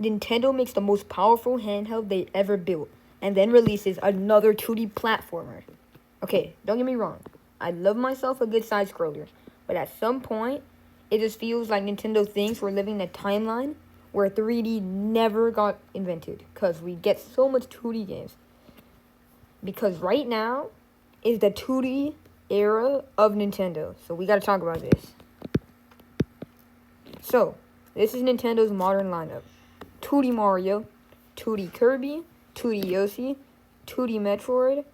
Nintendo makes the most powerful handheld they ever built, and then releases another 2D platformer. Okay, don't get me wrong. I love myself a good side-scroller, but at some point, it just feels like Nintendo thinks we're living in a timeline where 3D never got invented, because we get so much 2D games. Because right now is the 2D era of Nintendo, so we gotta talk about this. So, this is Nintendo's modern lineup. 2D Mario, 2D Kirby, 2D Yoshi, 2D Metroid,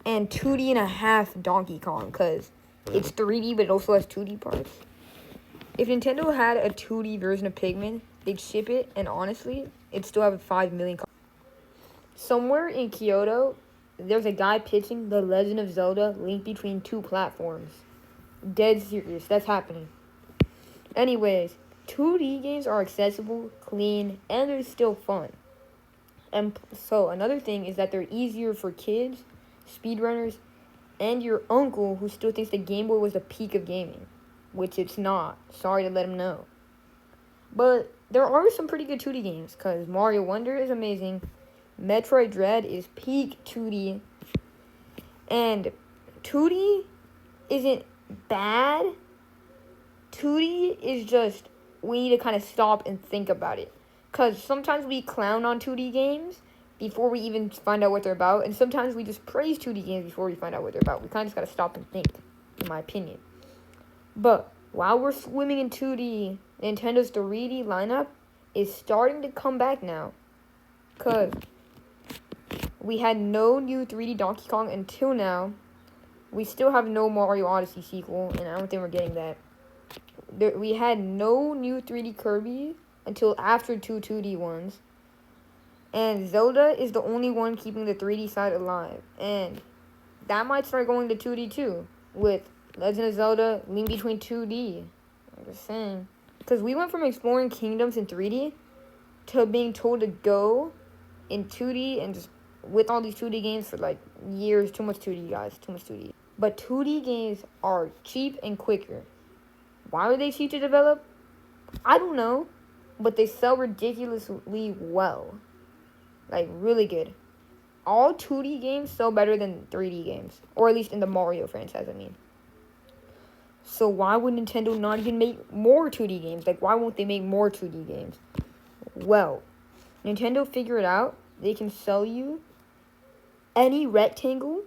and 2D and a half Donkey Kong, because it's 3D but it also has 2D parts. If Nintendo had a 2D version of Pikmin, they'd ship it, and honestly, it'd still have 5 million copies. Somewhere in Kyoto, there's a guy pitching The Legend of Zelda Link Between Two Platforms. Dead serious, that's happening. Anyways, 2D games are accessible, clean, and they're still fun. And so another thing is that they're easier for kids, speedrunners, and your uncle who still thinks the Game Boy was the peak of gaming, which it's not. Sorry to let him know. But there are some pretty good 2D games, because Mario Wonder is amazing, Metroid Dread is peak 2D, and 2D isn't bad. 2D is just, we need to kind of stop and think about it. Because sometimes we clown on 2D games before we even find out what they're about. And sometimes we just praise 2D games before we find out what they're about. We kind of just got to stop and think, in my opinion. But while we're swimming in 2D, Nintendo's 3D lineup is starting to come back now. Because we had no new 3D Donkey Kong until now. We still have no Mario Odyssey sequel, and I don't think we're getting that. We had no new 3D Kirby until after 2D ones. And Zelda is the only one keeping the 3D side alive. And that might start going to 2D too, with Legend of Zelda Link Between 2D. I'm just saying. Because we went from exploring kingdoms in 3D to being told to go in 2D and just with all these 2D games for like years. Too much 2D, guys. Too much 2D. But 2D games are cheap and quicker. Why are they cheap to develop? I don't know. But they sell ridiculously well. Like, really good. All 2D games sell better than 3D games. Or at least in the Mario franchise, I mean. So why would Nintendo not even make more 2D games? Like, why won't they make more 2D games? Well, Nintendo figured out they can sell you any rectangle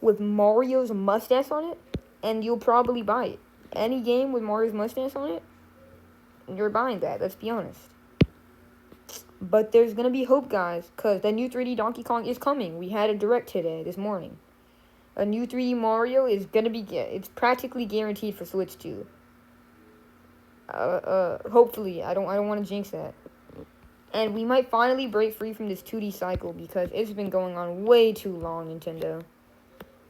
with Mario's mustache on it, and you'll probably buy it. Any game with Mario's mustache on it, you're buying that, let's be honest. But there's going to be hope, guys, because the new 3D Donkey Kong is coming. We had a direct today, this morning. A new 3D Mario is going to be, it's practically guaranteed for Switch 2. Hopefully, I don't want to jinx that. And we might finally break free from this 2D cycle, because it's been going on way too long, Nintendo.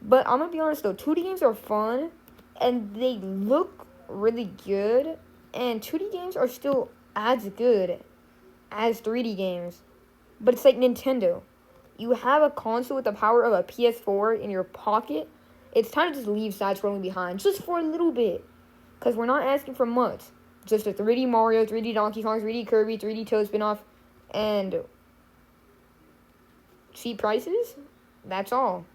But I'm going to be honest, though, 2D games are fun, and they look really good, and 2D games are still as good as 3D games. But it's like Nintendo. You have a console with the power of a PS4 in your pocket. It's time to just leave side-scrolling behind, just for a little bit. Because we're not asking for much. Just a 3D Mario, 3D Donkey Kong, 3D Kirby, 3D Toad spinoff, and cheap prices. That's all.